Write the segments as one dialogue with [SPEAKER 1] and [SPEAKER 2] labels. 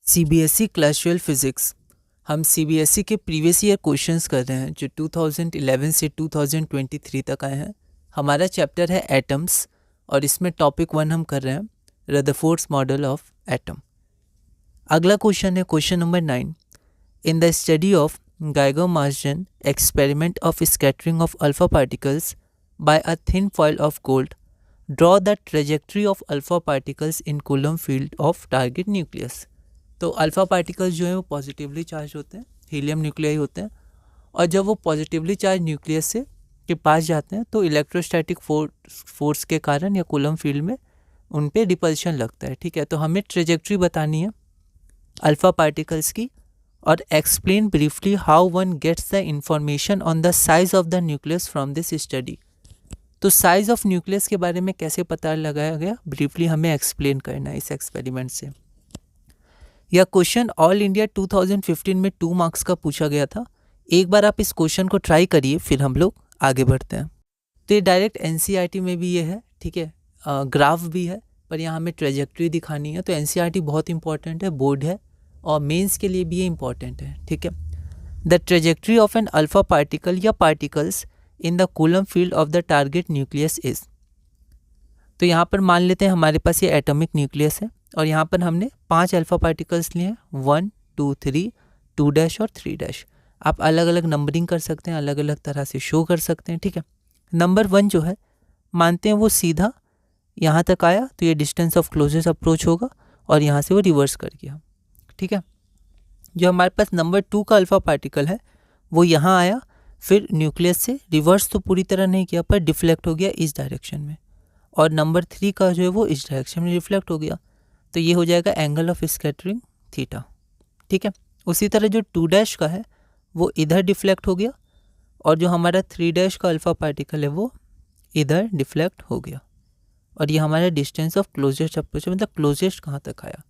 [SPEAKER 1] CBSE class 12 physics. हम CBSE के previous year questions कर रहे हैं जो 2011 से 2023 तक आए हैं। हमारा चैप्टर है एटम्स और इसमें टॉपिक 1 हम कर रहे हैं रदरफोर्ड्स मॉडल ऑफ एटम। अगला क्वेश्चन है question number 9। In the study of Geiger Marsden experiment of scattering of alpha particles by a thin foil of gold, draw the trajectory of alpha particles in Coulomb field of target nucleus. तो alpha particles जो हैं वो positively charge होते हैं, helium nuclei होते हैं, और जब वो पॉजिटिवली चार्ज न्यूक्लियस से के पास जाते हैं तो इलेक्ट्रोस्टैटिक फोर्स के कारण या कूलम फील्ड में उन पे रिपल्शन लगता है। ठीक है, तो हमें ट्रेजेक्ट्री बतानी है अल्फ़ा पार्टिकल्स की और explain briefly how one gets the information on the size of the nucleus from this study. तो साइज ऑफ न्यूक्लियस के बारे में कैसे पता लगाया गया, ब्रीफली हमें एक्सप्लेन करना है इस एक्सपेरिमेंट से। यह क्वेश्चन ऑल इंडिया 2015 में 2 मार्क्स का पूछा गया था। एक बार आप इस क्वेश्चन को ट्राई करिए, फिर हम लोग आगे बढ़ते हैं। तो ये डायरेक्ट एनसीईआरटी में भी ये है, ठीक है, ग्राफ भी है, पर यहाँ हमें ट्रेजेक्ट्री दिखानी है। तो एनसीईआरटी बहुत इंपॉर्टेंट है, बोर्ड है, और मेंस के लिए भी ये इंपॉर्टेंट है। ठीक है, the trajectory of an alpha particle या particles in the Coulomb field of the target nucleus is. तो यहाँ पर मान लेते हैं हमारे पास ये एटॉमिक न्यूक्लियस है और यहाँ पर हमने 5 अल्फ़ा पार्टिकल्स लिए हैं, 1 2 3 2 डैश और 3 डैश। आप अलग अलग नंबरिंग कर सकते हैं, अलग अलग तरह से शो कर सकते हैं। ठीक है, नंबर 1 जो है मानते हैं वो सीधा यहाँ तक आया तो ये डिस्टेंस ऑफ क्लोजेस्ट अप्रोच होगा और यहाँ से वो रिवर्स कर गया। ठीक है, जो हमारे पास नंबर 2 का अल्फ़ा पार्टिकल है वो यहाँ आया, फिर न्यूक्लियस से रिवर्स तो पूरी तरह नहीं किया पर डिफ्लेक्ट हो गया इस डायरेक्शन में, और नंबर 3 का जो है वो इस डायरेक्शन में रिफ्लेक्ट हो गया। तो ये हो जाएगा एंगल ऑफ स्कैटरिंग थीटा। ठीक है, उसी तरह जो 2 डैश का है वो इधर डिफ्लेक्ट हो गया और जो हमारा 3 डैश का अल्फ़ा पार्टिकल है वो इधर डिफ्लेक्ट हो गया, और ये हमारा डिस्टेंस ऑफ क्लोजेस्ट अप्रोच, मतलब क्लोजेस्ट कहाँ तक आया,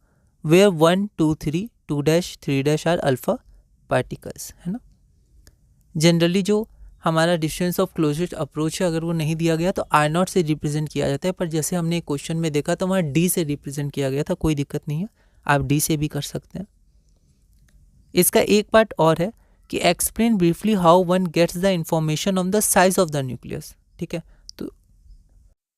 [SPEAKER 1] where 1 2 3 2 dash 3 dash r alpha particles, है ना। जनरली जो हमारा डिस्टेंस ऑफ क्लोजेस्ट अप्रोच है अगर वो नहीं दिया गया तो R0 से रिप्रेजेंट किया जाता है, पर जैसे हमने क्वेश्चन में देखा तो वहाँ D से रिप्रेजेंट किया गया था। कोई दिक्कत नहीं है, आप D से भी कर सकते हैं। इसका एक पार्ट और है कि explain briefly how one gets the information on the size of the nucleus. ठीक है, तो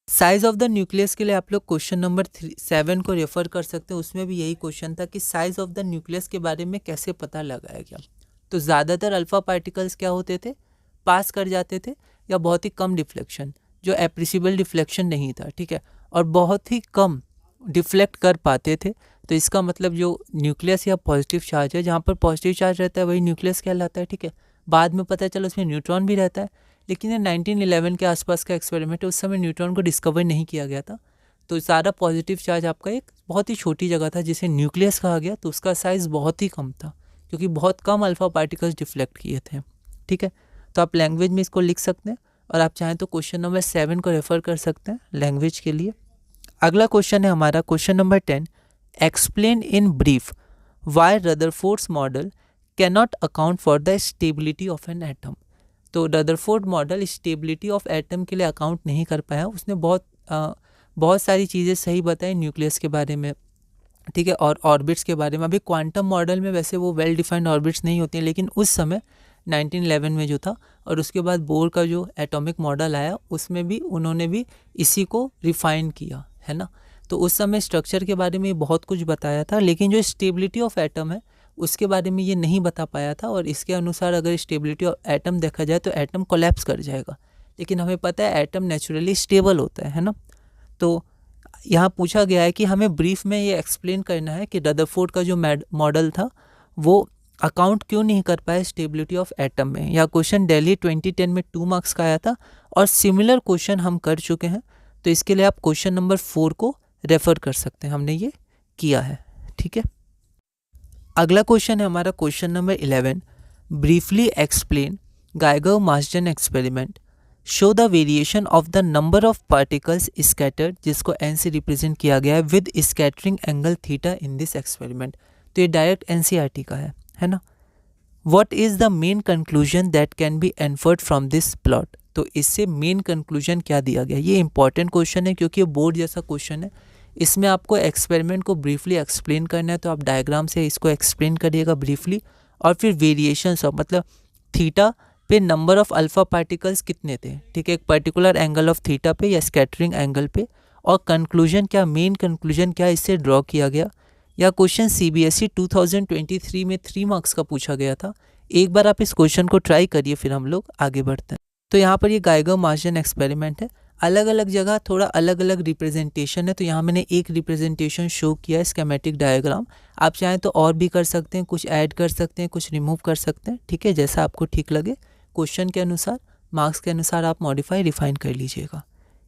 [SPEAKER 1] साइज ऑफ द न्यूक्लियस के लिए आप लोग क्वेश्चन नंबर 7 को रेफर कर सकते हैं। उसमें भी यही क्वेश्चन था कि साइज ऑफ द न्यूक्लियस के बारे में कैसे पता लगाया गया। तो ज़्यादातर अल्फ़ा पार्टिकल्स क्या होते थे, पास कर जाते थे, या बहुत ही कम डिफ्लेक्शन, जो एप्रिसिबल डिफ्लेक्शन नहीं था। ठीक है, और बहुत ही कम डिफ्लेक्ट कर पाते थे। तो इसका मतलब जो न्यूक्लियस या पॉजिटिव चार्ज है, जहाँ पर पॉजिटिव चार्ज रहता है वही न्यूक्लियस कहलाता है। ठीक है, बाद में पता चला उसमें न्यूट्रॉन भी रहता है, लेकिन ये 1911 के आसपास का एक्सपेरिमेंट है, उस समय न्यूट्रॉन को डिस्कवर नहीं किया गया था। तो सारा पॉजिटिव चार्ज आपका एक बहुत ही छोटी जगह था जिसे न्यूक्लियस कहा गया, तो उसका साइज़ बहुत ही कम था क्योंकि बहुत कम अल्फ़ा पार्टिकल्स डिफ्लेक्ट किए थे। ठीक है, तो आप लैंग्वेज में इसको लिख सकते हैं, और आप चाहें तो क्वेश्चन नंबर 7 को रेफर कर सकते हैं लैंग्वेज के लिए। अगला क्वेश्चन है हमारा question number 10। Explain in brief why Rutherford's model can not account for the stability of an atom. तो Rutherford model stability of atom के लिए अकाउंट नहीं कर पाया। उसने बहुत सारी चीज़ें सही बताई न्यूक्लियस के बारे में, ठीक है, और ऑर्बिट्स के बारे में। अभी क्वांटम मॉडल में वैसे वो वेल डिफाइंड ऑर्बिट्स नहीं होती हैं, लेकिन उस समय 1911 में जो था, और उसके बाद बोर का जो एटॉमिक मॉडल आया उसमें भी उन्होंने भी इसी को रिफाइन किया, है ना। तो उस समय स्ट्रक्चर के बारे में बहुत कुछ बताया था, लेकिन जो स्टेबिलिटी ऑफ एटम है उसके बारे में ये नहीं बता पाया था। और इसके अनुसार अगर स्टेबिलिटी ऑफ एटम देखा जाए तो एटम कोलैप्स कर जाएगा, लेकिन हमें पता है एटम नेचुरली स्टेबल होता है ना। तो यहाँ पूछा गया है कि हमें ब्रीफ में ये एक्सप्लेन करना है कि रदरफोर्ड का जो मॉडल था वो अकाउंट क्यों नहीं कर पाया स्टेबिलिटी ऑफ एटम में। यह क्वेश्चन दिल्ली 2010 में 2 मार्क्स का आया था और सिमिलर क्वेश्चन हम कर चुके हैं। तो इसके लिए आप क्वेश्चन नंबर 4 को रेफर कर सकते हैं, हमने ये किया है। ठीक है, अगला क्वेश्चन है हमारा question number 11। Briefly explain Geiger Marsden experiment, show the variation of the number of particles scattered, जिसको एन से रिप्रेजेंट किया गया है, with scattering angle theta in this experiment. तो ये डायरेक्ट एनसीईआरटी का है ना। What is the main conclusion that can be inferred from this plot. तो इससे मेन कंक्लूजन क्या दिया गया, ये इंपॉर्टेंट क्वेश्चन है क्योंकि ये बोर्ड जैसा क्वेश्चन है। इसमें आपको एक्सपेरिमेंट को ब्रीफली एक्सप्लेन करना है, तो आप डायग्राम से इसको एक्सप्लेन करिएगा ब्रीफली। और फिर वेरिएशंस ऑफ, मतलब थीटा पे नंबर ऑफ अल्फ़ा पार्टिकल्स कितने थे, ठीक है, एक पर्टिकुलर एंगल ऑफ थीटा पे या स्कैटरिंग एंगल पे, और कंक्लूजन क्या, मेन कंक्लूजन क्या इससे ड्रॉ किया गया। या क्वेश्चन CBSE 2023 में 3 मार्क्स का पूछा गया था। एक बार आप इस क्वेश्चन को ट्राई करिए, फिर हम लोग आगे बढ़ते हैं। तो यहाँ पर ये गाइगर-मार्शन एक्सपेरिमेंट है, अलग अलग जगह थोड़ा अलग अलग रिप्रेजेंटेशन है। तो यहाँ मैंने एक रिप्रेजेंटेशन शो किया है, स्कीमेटिक डायग्राम। आप चाहें तो और भी कर सकते हैं, कुछ ऐड कर सकते हैं, कुछ रिमूव कर सकते हैं, ठीक है, जैसा आपको ठीक लगे। क्वेश्चन के अनुसार, मार्क्स के अनुसार आप मॉडिफाई रिफाइन कर लीजिएगा।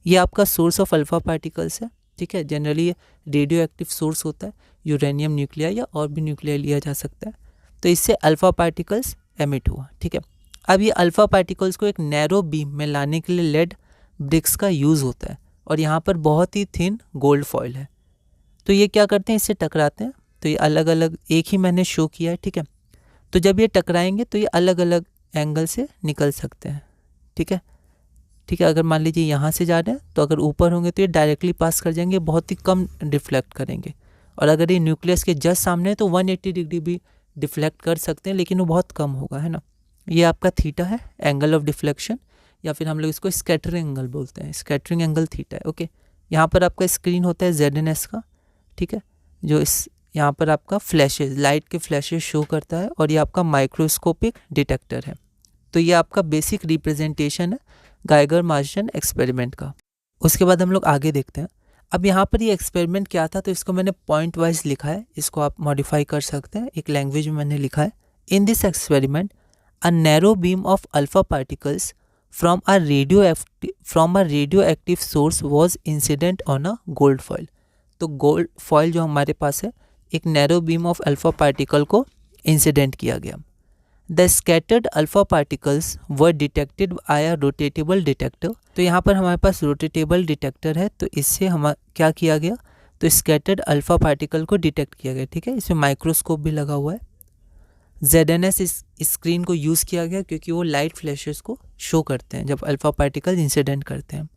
[SPEAKER 1] ये आपका सोर्स ऑफ अल्फ़ा पार्टिकल्स है, ठीक है। जनरली ये रेडियो एक्टिव सोर्स होता है, यूरेनियम न्यूक्लियाई या और भी न्यूक्लियाई लिया जा सकता है। तो इससे अल्फ़ा पार्टिकल्स एमिट हुआ, ठीक है। अब ये अल्फ़ा पार्टिकल्स को एक नैरो बीम में लाने के लिए लेड ब्रिक्स का यूज़ होता है, और यहाँ पर बहुत ही थिन गोल्ड फॉइल है। तो ये क्या करते हैं, इससे टकराते हैं। तो ये अलग अलग, एक ही मैंने शो किया है, ठीक है। तो जब ये टकराएंगे तो ये अलग अलग एंगल से निकल सकते हैं, ठीक है, ठीक है। अगर मान लीजिए यहाँ से जा रहे हैं तो अगर ऊपर होंगे तो ये डायरेक्टली पास कर जाएंगे, बहुत ही कम डिफ्लेक्ट करेंगे। और अगर ये न्यूक्लियस के जस्ट सामने है तो 180 डिग्री भी डिफ्लेक्ट कर सकते हैं, लेकिन वो बहुत कम होगा, है ना। ये आपका थीटा है, एंगल ऑफ डिफ्लेक्शन, या फिर हम लोग इसको स्कैटरिंग एंगल बोलते हैं। स्कैटरिंग एंगल थीटा है, ओके। यहाँ पर आपका स्क्रीन होता है ZNS का, ठीक है, जो इस यहाँ पर आपका फ्लैशेज, लाइट के फ्लैशेज शो करता है, और ये आपका माइक्रोस्कोपिक डिटेक्टर है। तो ये आपका बेसिक रिप्रेजेंटेशन है गाइगर-मार्शन एक्सपेरिमेंट का। उसके बाद हम लोग आगे देखते हैं। अब यहाँ पर ये एक्सपेरिमेंट क्या था, तो इसको मैंने पॉइंट वाइज लिखा है, इसको आप मॉडिफाई कर सकते हैं, एक लैंग्वेज में मैंने लिखा है। इन this experiment a narrow beam of alpha particles from a radioactive source was incident on a gold foil। तो गोल्ड फॉयल जो हमारे पास है, एक narrow beam of alpha particle को इंसिडेंट किया गया। The scattered alpha particles were detected by a rotatable detector. तो यहाँ पर हमारे पास रोटेटेबल डिटेक्टर है, तो इससे हम क्या किया गया, तो स्कैटर्ड अल्फा पार्टिकल को डिटेक्ट किया गया, ठीक है। इसमें माइक्रोस्कोप भी लगा हुआ है। ZNS इस स्क्रीन को यूज़ किया गया क्योंकि वो लाइट फ्लैशेस को शो करते हैं जब अल्फ़ा पार्टिकल इंसिडेंट करते हैं।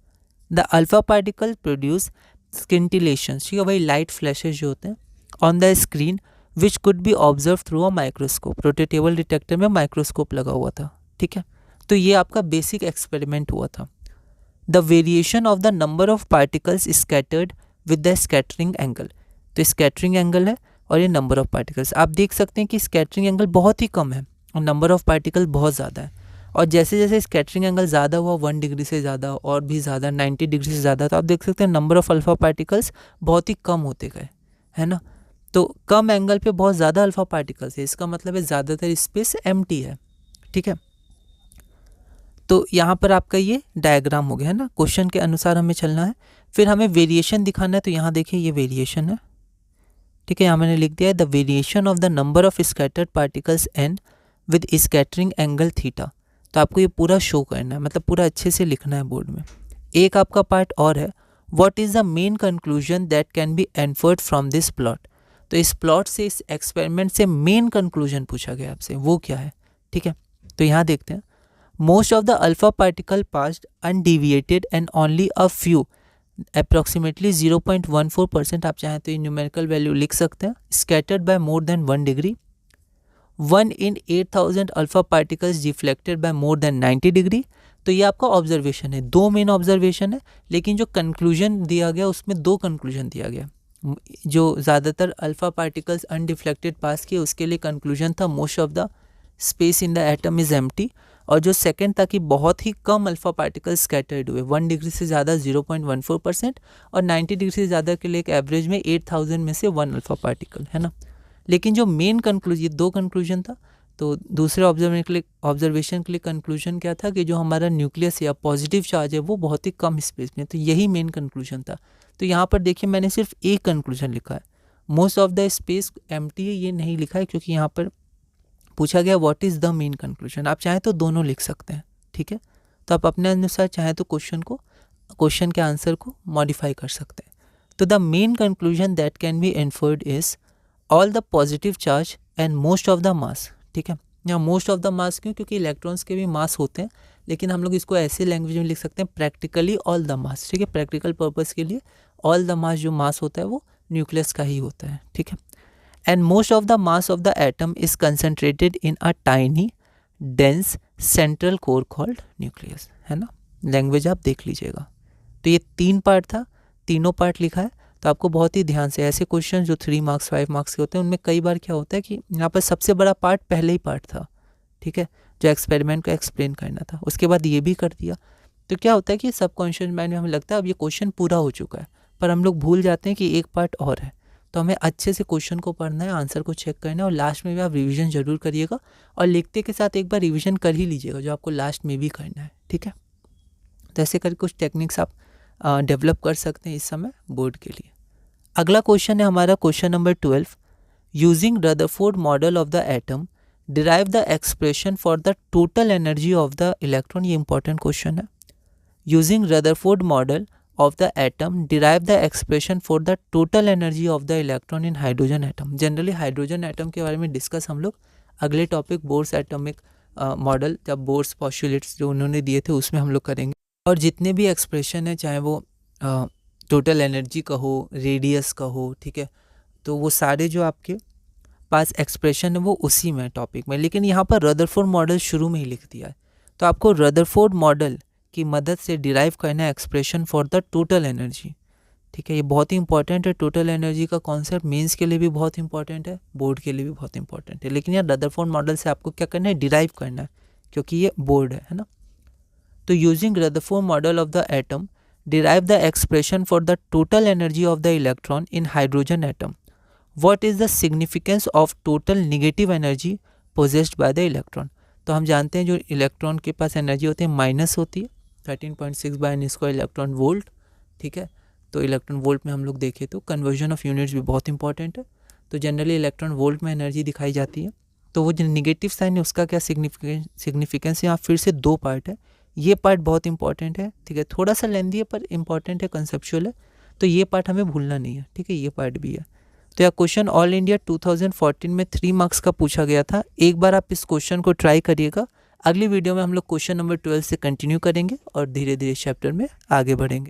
[SPEAKER 1] द अल्फ़ा पार्टिकल प्रोड्यूस स्किंटिलेशंस, ठीक है, वही लाइट फ्लैशेस जो होते हैं on the screen which could be observe through a microscope. Rotatable detector में माइक्रोस्कोप लगा हुआ था, ठीक है। तो ये आपका बेसिक एक्सपेरिमेंट हुआ था। The variation of the number of particles scattered with the scattering angle. तो स्कैटरिंग एंगल है और ये नंबर ऑफ पार्टिकल्स, आप देख सकते हैं कि स्कैटरिंग एंगल बहुत ही कम है और नंबर ऑफ पार्टिकल बहुत ज़्यादा है। और जैसे जैसे स्कैटरिंग एंगल ज़्यादा हुआ, 1 डिग्री से ज़्यादा और भी ज़्यादा, 90 डिग्री से ज़्यादा, तो आप देख सकते हैं नंबर ऑफ अल्फ़ा पार्टिकल्स बहुत ही कम होते गए, है ना। तो कम एंगल पे बहुत ज़्यादा अल्फ़ा पार्टिकल्स है, इसका मतलब है ज़्यादातर स्पेस एम्प्टी है, ठीक है। तो यहाँ पर आपका ये डायग्राम हो गया, है ना। क्वेश्चन के अनुसार हमें चलना है, फिर हमें वेरिएशन दिखाना है। तो यहाँ देखिए ये वेरिएशन है, ठीक है। यहाँ मैंने लिख दिया है the variation of the number of scattered particles n with scattering angle theta. तो आपको ये पूरा शो करना है, मतलब पूरा अच्छे से लिखना है बोर्ड में। एक आपका पार्ट और है, what is the main conclusion that can be inferred from this plot. तो इस प्लॉट से, इस एक्सपेरिमेंट से मेन कंक्लूजन पूछा गया आपसे, वो क्या है, ठीक है। तो यहाँ देखते हैं, most of the alpha particle passed undeviated and only a few approximately 0.14%, आप चाहें तो ये न्यूमेरिकल वैल्यू लिख सकते हैं, scattered by more than 1 degree. 1 in 8000 alpha particles deflected by more than 90 degree. तो ये आपका ऑब्जर्वेशन है, 2 मेन ऑब्जर्वेशन है, लेकिन जो कंक्लूजन दिया गया उसमें 2 कंक्लूजन दिया गया। जो ज़्यादातर अल्फा पार्टिकल्स अनडिफ्लेक्टेड पास किए उसके लिए कंक्लूजन था most of the space in the atom is empty. और जो सेकंड था कि बहुत ही कम अल्फा पार्टिकल स्कैटर्ड हुए, 1 डिग्री से ज़्यादा 0.14% और 90 डिग्री से ज़्यादा के लिए एक एवरेज में 8000 में से 1 अल्फा पार्टिकल, है ना। लेकिन जो मेन कंक्लूजन, 2 कंक्लूजन था, तो दूसरे ऑब्जर्वेशन के लिए कंक्लूजन क्या था कि जो हमारा न्यूक्लियस या पॉजिटिव चार्ज है वो बहुत ही कम स्पेस में, तो यही मेन कंक्लूजन था। तो यहाँ पर देखिए मैंने सिर्फ एक कंक्लूजन लिखा है, most of the space empty है, ये नहीं लिखा है क्योंकि यहाँ पर पूछा गया what is the main conclusion. आप चाहें तो दोनों लिख सकते हैं, ठीक है। तो आप अपने अनुसार चाहें तो क्वेश्चन के आंसर को मॉडिफाई कर सकते हैं। तो the main conclusion that can be inferred is all the positive charge and most of the mass, ठीक है। यहाँ मोस्ट ऑफ द मास क्यों, क्योंकि इलेक्ट्रॉन्स के भी मास होते हैं, लेकिन हम लोग इसको ऐसे लैंग्वेज में लिख सकते हैं प्रैक्टिकली ऑल द मास, ठीक है। प्रैक्टिकल पर्पस के लिए ऑल द मास जो मास होता है वो न्यूक्लियस का ही होता है, ठीक है। And most of the mass of the atom is concentrated in a tiny dense central core called nucleus, है ना। लैंग्वेज आप देख लीजिएगा। तो ये 3 पार्ट था, तीनों पार्ट लिखा है। तो आपको बहुत ही ध्यान से ऐसे क्वेश्चन जो 3 मार्क्स 5 मार्क्स के होते हैं उनमें कई बार क्या होता है कि यहाँ पर सबसे बड़ा पार्ट पहले ही पार्ट था, ठीक है, जो एक्सपेरिमेंट को एक्सप्लेन करना था, उसके बाद ये भी कर दिया। तो क्या होता है कि सबकॉन्शियस माइंड में हमें लगता है अब ये क्वेश्चन पूरा हो चुका है, पर हम लोग भूल जाते हैं कि एक पार्ट और है। तो हमें अच्छे से क्वेश्चन को पढ़ना है, आंसर को चेक करना है, और लास्ट में भी आप रिवीजन जरूर करिएगा, और लिखते के साथ एक बार रिवीजन कर ही लीजिएगा जो आपको लास्ट में भी करना है, ठीक है। तो ऐसे करके कुछ टेक्निक्स आप डेवलप कर सकते हैं इस समय बोर्ड के लिए। अगला क्वेश्चन है हमारा question number 12। Using Rutherford model of the atom derive the expression for the total energy of the electron. ये इंपॉर्टेंट क्वेश्चन है। Using Rutherford model of the atom derive the expression for the total energy of the electron in hydrogen atom। Generally hydrogen atom के बारे में discuss हम लोग अगले topic Bohr's atomic model, जब bourse postulates जो उन्होंने दिए थे उसमें हम लोग करेंगे। और जितने भी एक्सप्रेशन है, चाहे वो टोटल एनर्जी का हो, रेडियस का हो, ठीक है, तो वो सारे जो आपके पास एक्सप्रेशन है वो उसी में टॉपिक में। लेकिन यहाँ पर रदरफोर्ड मॉडल शुरू में ही लिख दिया है, तो आपको रदरफोर्ड मॉडल की मदद से डिराइव करना है expression for the total energy, ठीक है। ये बहुत ही इंपॉर्टेंट है। टोटल एनर्जी का कॉन्सेप्ट मेंस के लिए भी बहुत इंपॉर्टेंट है, बोर्ड के लिए भी बहुत इंपॉर्टेंट है। लेकिन यार रदरफोर्ड मॉडल से आपको क्या करना है, डिराइव करना है, क्योंकि ये बोर्ड है ना। तो using Rutherford model of the atom derive the expression for the total energy of the electron in hydrogen atom. What is the significance of total negative energy possessed by the electron. तो हम जानते हैं जो electron के पास energy होती है minus होती है 13.6 by n square electron volt, ठीक है। तो इलेक्ट्रॉन वोल्ट में हम लोग देखें तो कन्वर्जन ऑफ यूनिट्स भी बहुत इंपॉर्टेंट है। तो जनरली इलेक्ट्रॉन वोल्ट में एनर्जी दिखाई जाती है। तो वो जो निगेटिव साइन है उसका क्या सिग्निफिकेंस, यहाँ फिर से 2 पार्ट है। ये पार्ट बहुत इंपॉर्टेंट है, ठीक है, थोड़ा सा लेंदी है पर इंपॉर्टेंट है, कंसेप्चुअल है, तो ये पार्ट हमें भूलना नहीं है, ठीक है, ये पार्ट भी है। तो यह क्वेश्चन ऑल इंडिया 2014 में 3 मार्क्स का पूछा गया था। एक बार आप इस क्वेश्चन को ट्राई करिएगा। अगली वीडियो में हम लोग क्वेश्चन नंबर 12 से कंटिन्यू करेंगे और धीरे धीरे चैप्टर में आगे बढ़ेंगे।